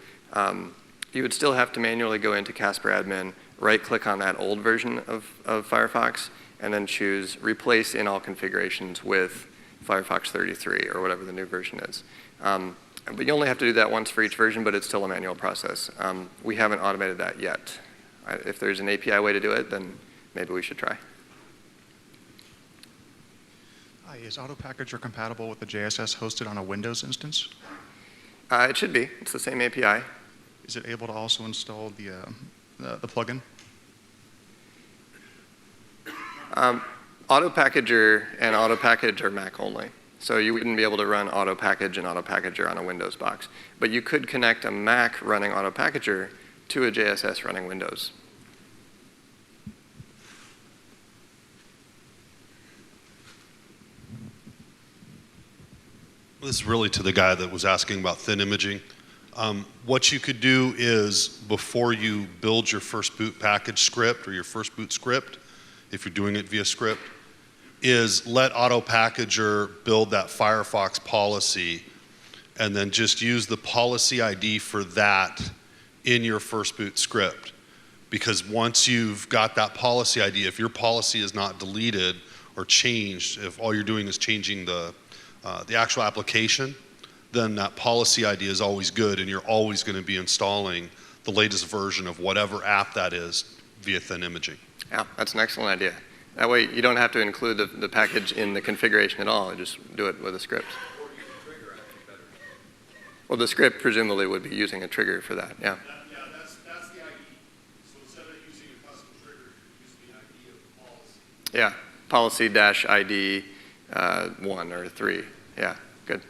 you would still have to manually go into Casper admin, right-click on that old version of Firefox, and then choose Replace in all configurations with Firefox 33 or whatever the new version is. But you only have to do that once for each version, but it's still a manual process. We haven't automated that yet. If there's an API way to do it, then maybe we should try. Hi, is AutoPackager compatible with the JSS hosted on a Windows instance? It should be. It's the same API. Is it able to also install the plugin? AutoPackager and AutoPackage are Mac only. So you wouldn't be able to run AutoPackage and AutoPackager on a Windows box. But you could connect a Mac running AutoPackager to a JSS running Windows. This is really to the guy that was asking about thin imaging. What you could do is, before you build your first boot package script or your first boot script, if you're doing it via script, is let AutoPackager build that Firefox policy and then just use the policy ID for that in your first boot script. Because once you've got that policy ID, if your policy is not deleted or changed, if all you're doing is changing the actual application, then that policy ID is always good, and you're always going to be installing the latest version of whatever app that is via thin imaging. Yeah, that's an excellent idea. That way you don't have to include the package in the configuration at all. You just do it with a script. Well, the script presumably would be using a trigger for that, yeah. Yeah, that's the ID. So instead of using a custom trigger, you use the ID of the policy. Yeah, policy-ID 1 or 3. Yeah, good.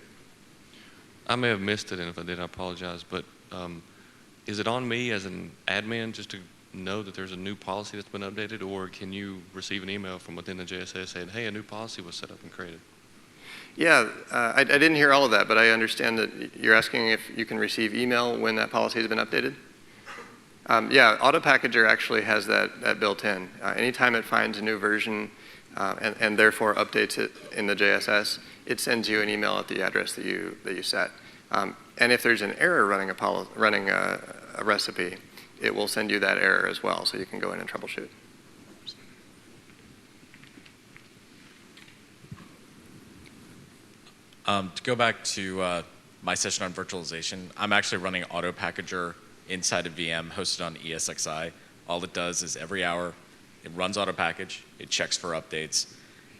I may have missed it, and if I did, I apologize. But is it on me as an admin just to know that there's a new policy that's been updated, or can you receive an email from within the JSS saying, hey, a new policy was set up and created? Yeah, I didn't hear all of that, but I understand that you're asking if you can receive email when that policy has been updated? Yeah, AutoPackager actually has that built in. Anytime it finds a new version and therefore updates it in the JSS, it sends you an email at the address that you set. And if there's an error running a recipe, it will send you that error as well, so you can go in and troubleshoot. To go back to my session on virtualization, I'm actually running AutoPackager inside a VM hosted on ESXi. All it does is every hour, it runs AutoPackage, it checks for updates,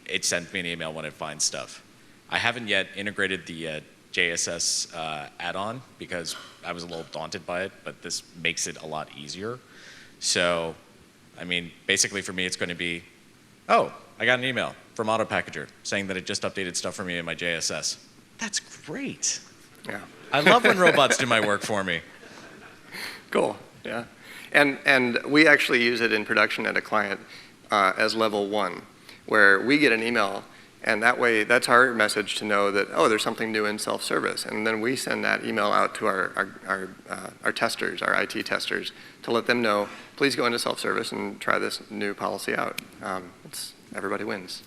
it sends me an email when it finds stuff. I haven't yet integrated the JSS add-on because I was a little daunted by it, but this makes it a lot easier. So, I mean, basically for me, it's going to be, oh, I got an email from AutoPackager saying that it just updated stuff for me in my JSS. That's great. Yeah. I love when robots do my work for me. Cool, yeah. And we actually use it in production at a client as level 1, where we get an email, and that way, that's our message to know that, oh, there's something new in self-service. And then we send that email out to our testers, our IT testers, to let them know, please go into self-service and try this new policy out. Everybody wins.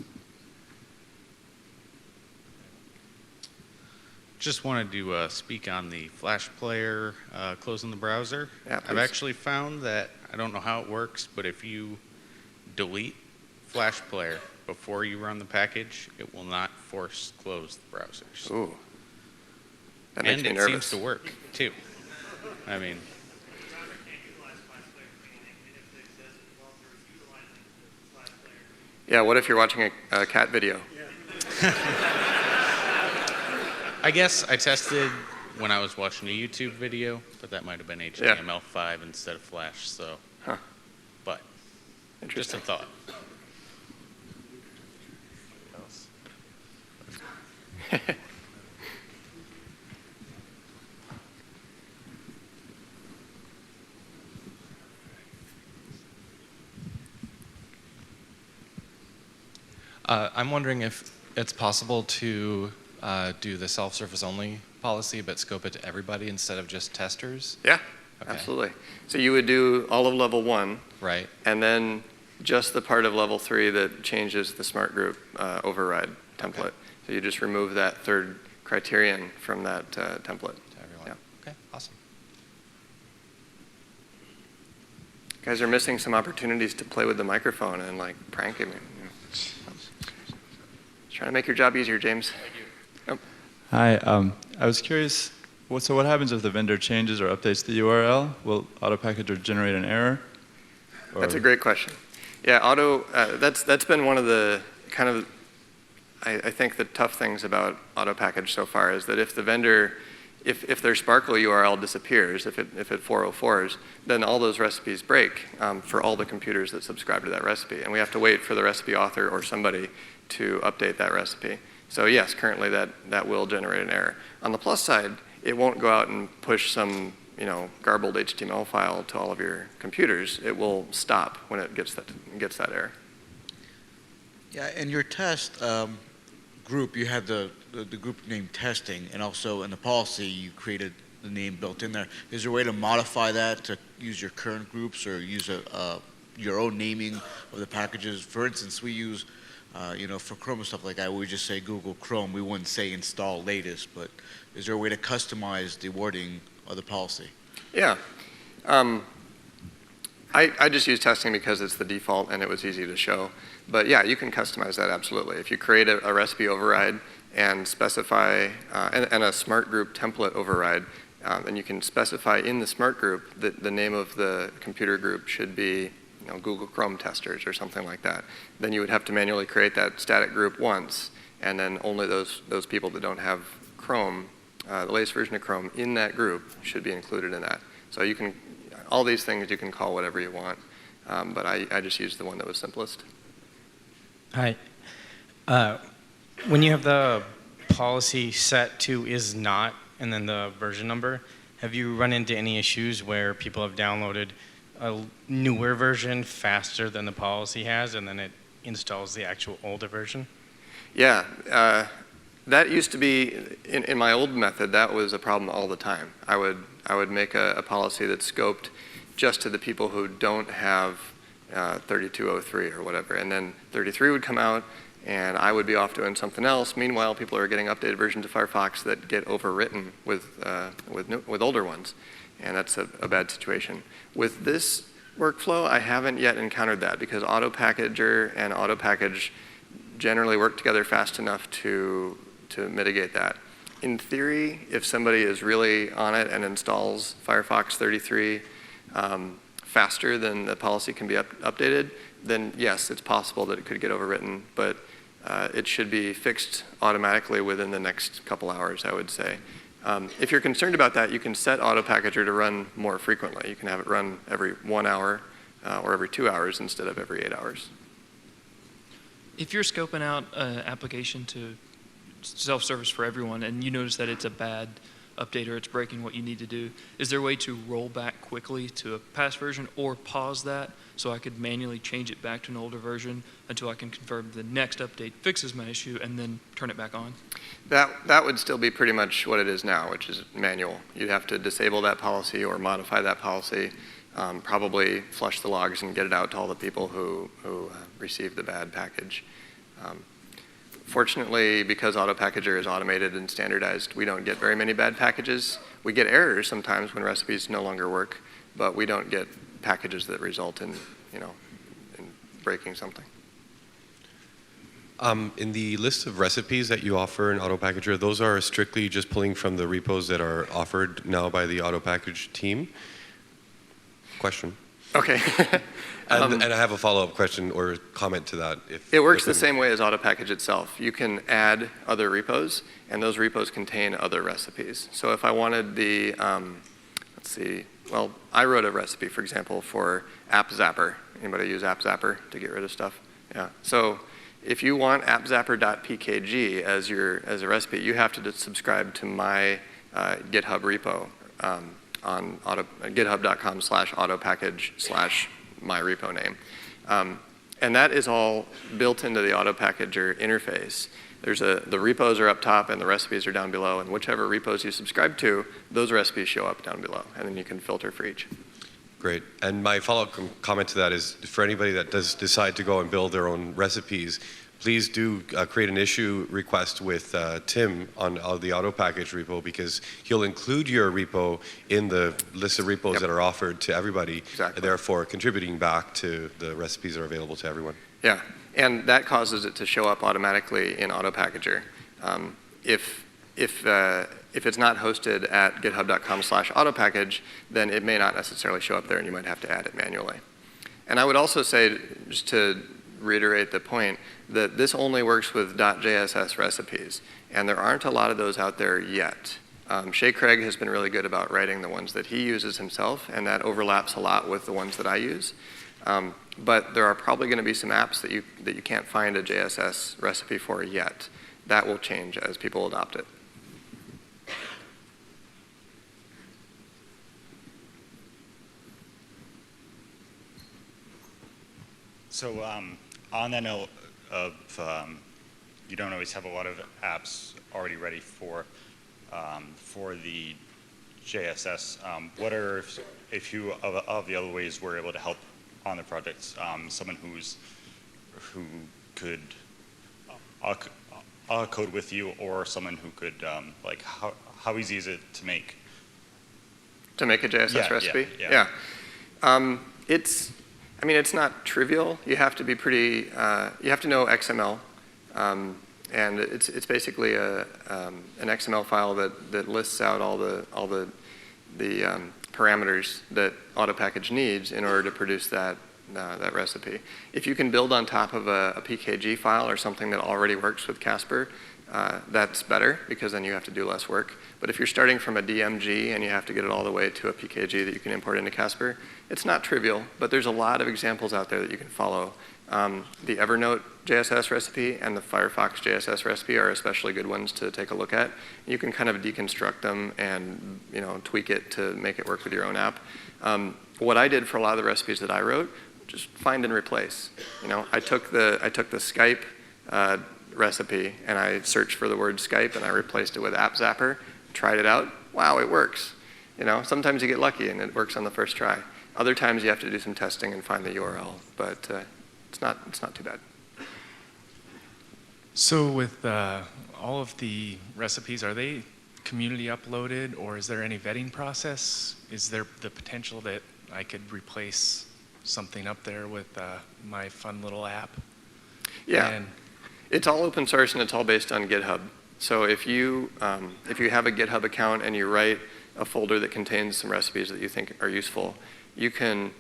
Just wanted to speak on the Flash player closing the browser. Yeah, I've actually found that, I don't know how it works, but if you delete Flash player before you run the package, it will not force close the browsers. Ooh. That makes me and it nervous. seems to work, too. I mean, Yeah, what if you're watching a cat video? I guess I tested when I was watching a YouTube video, but that might have been HTML5 instead of Flash, so. Huh. But, just a thought. I'm wondering if it's possible to do the self-service only policy, but scope it to everybody instead of just testers? Yeah, Okay. absolutely. So you would do all of level 1. Right. And then just the part of level 3 that changes the smart group override template. Okay. So you just remove that third criterion from that template. To everyone. Yeah. Okay, awesome. You guys are missing some opportunities to play with the microphone and like prank him. Just trying to make your job easier, James. Hi, I was curious, so what happens if the vendor changes or updates the URL? Will AutoPackager generate an error? Or? That's a great question. Yeah, that's been one of the kind of, I think the tough things about AutoPackage so far is that if the vendor, if their Sparkle URL disappears, if it 404s, then all those recipes break for all the computers that subscribe to that recipe. And we have to wait for the recipe author or somebody to update that recipe. So yes, currently that will generate an error. On the plus side, it won't go out and push some garbled HTML file to all of your computers. It will stop when it gets that error. Yeah, in your test group, you had the group name testing, and also in the policy, you created the name built in there. Is there a way to modify that to use your current groups or use your own naming of the packages? For instance, we use for Chrome and stuff like that, we would just say Google Chrome. We wouldn't say install latest, but is there a way to customize the wording of the policy? Yeah. I just use testing because it's the default and it was easy to show. But yeah, you can customize that absolutely. If you create a recipe override and specify, and a smart group template override, and you can specify in the smart group that the name of the computer group should be Google Chrome testers or something like that. Then you would have to manually create that static group once, and then only those people that don't have Chrome, the latest version of Chrome, in that group should be included in that. So you can, all these things you can call whatever you want, but I just used the one that was simplest. Hi. When you have the policy set to is not and then the version number, have you run into any issues where people have downloaded a newer version faster than the policy has and then it installs the actual older version? Yeah, that used to be, in my old method, that was a problem all the time. I would make a policy that's scoped just to the people who don't have 3203 or whatever, and then 33 would come out and I would be off doing something else. Meanwhile, people are getting updated versions of Firefox that get overwritten with older ones, and that's a bad situation. With this workflow, I haven't yet encountered that because AutoPackager and AutoPackage generally work together fast enough to mitigate that. In theory, if somebody is really on it and installs Firefox 33 faster than the policy can be updated, then yes, it's possible that it could get overwritten, but it should be fixed automatically within the next couple hours, I would say. If you're concerned about that, you can set AutoPackager to run more frequently. You can have it run every 1 hour or every 2 hours instead of every 8 hours. If you're scoping out an application to self-service for everyone and you notice that it's a bad update or it's breaking what you need to do, is there a way to roll back quickly to a past version or pause that so I could manually change it back to an older version until I can confirm the next update fixes my issue and then turn it back on? That would still be pretty much what it is now, which is manual. You'd have to disable that policy or modify that policy, probably flush the logs and get it out to all the people who received the bad package. Fortunately, because AutoPackager is automated and standardized, we don't get very many bad packages. We get errors sometimes when recipes no longer work, but we don't get packages that result in breaking something. In the list of recipes that you offer in AutoPackager, those are strictly just pulling from the repos that are offered now by the AutoPackage team? Question. Okay. And I have a follow-up question or comment to that. It works the same way as AutoPackage itself. You can add other repos, and those repos contain other recipes. So if I wanted the, let's see, well, I wrote a recipe, for example, for App Zapper. Anybody use App Zapper to get rid of stuff? Yeah. So if you want appzapper.pkg as a recipe, you have to subscribe to my GitHub repo on github.com/autopackage/my repo name. And that is all built into the AutoPackager interface. The repos are up top and the recipes are down below, and whichever repos you subscribe to, those recipes show up down below, and then you can filter for each. Great. And my follow-up comment to that is for anybody that does decide to go and build their own recipes, please do create an issue request with Tim on the auto package repo, because he'll include your repo in the list of repos that are offered to everybody, therefore contributing back to the recipes that are available to everyone. Yeah, and that causes it to show up automatically in auto packager. If it's not hosted at github.com/autopackage, then it may not necessarily show up there, and you might have to add it manually. And I would also say, just to reiterate the point, that this only works with .jss recipes, and there aren't a lot of those out there yet. Shay Craig has been really good about writing the ones that he uses himself, and that overlaps a lot with the ones that I use. But there are probably going to be some apps that you can't find a JSS recipe for yet. That will change as people adopt it. So on that note of you don't always have a lot of apps already ready for the JSS. What are a few of the other ways we're able to help on the projects? Someone who could code with you, or someone who could like how easy is it to make? To make a JSS recipe? Yeah. It's not trivial. You have to be pretty, you have to know XML. And it's basically an XML file that lists out all the parameters that AutoPackage needs in order to produce that recipe. If you can build on top of a PKG file or something that already works with Casper, that's better, because then you have to do less work. But if you're starting from a DMG and you have to get it all the way to a PKG that you can import into Casper, it's not trivial, but there's a lot of examples out there that you can follow. The Evernote JSS recipe and the Firefox JSS recipe are especially good ones to take a look at. You can kind of deconstruct them and tweak it to make it work with your own app. What I did for a lot of the recipes that I wrote, just find and replace. I took the Skype recipe and I searched for the word Skype and I replaced it with App Zapper, tried it out. Wow, it works. Sometimes you get lucky and it works on the first try. Other times you have to do some testing and find the URL, but it's not too bad. So with all of the recipes, are they community uploaded, or is there any vetting process? Is there the potential that I could replace something up there with my fun little app? Yeah, it's all open source and it's all based on GitHub. So if you have a GitHub account and you write a folder that contains some recipes that you think are useful, you can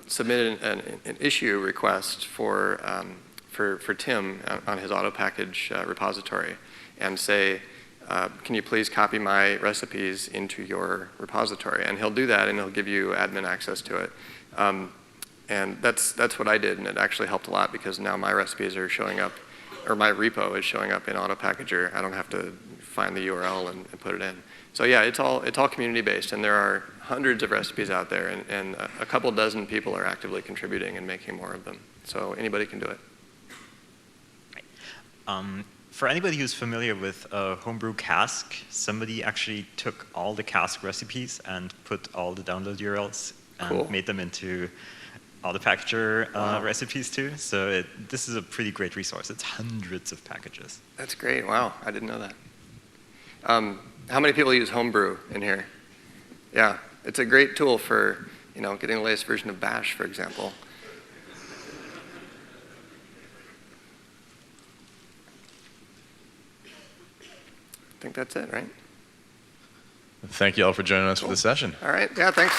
submit an issue request for Tim on his auto package repository and say, can you please copy my recipes into your repository? And he'll do that, and he'll give you admin access to it. And that's what I did, and it actually helped a lot, because now my recipes are showing up, or my repo is showing up in auto packager. I don't have to find the URL and put it in. So yeah, it's all community based, and there are hundreds of recipes out there, and a couple dozen people are actively contributing and making more of them. So anybody can do it. For anybody who's familiar with Homebrew Cask, somebody actually took all the Cask recipes and put all the download URLs and made them into all the packager recipes too. So this is a pretty great resource. It's hundreds of packages. That's great. Wow, I didn't know that. How many people use Homebrew in here? Yeah, it's a great tool for getting the latest version of Bash, for example. I think that's it, right? Thank you all for joining us for the session. All right. Yeah, thanks.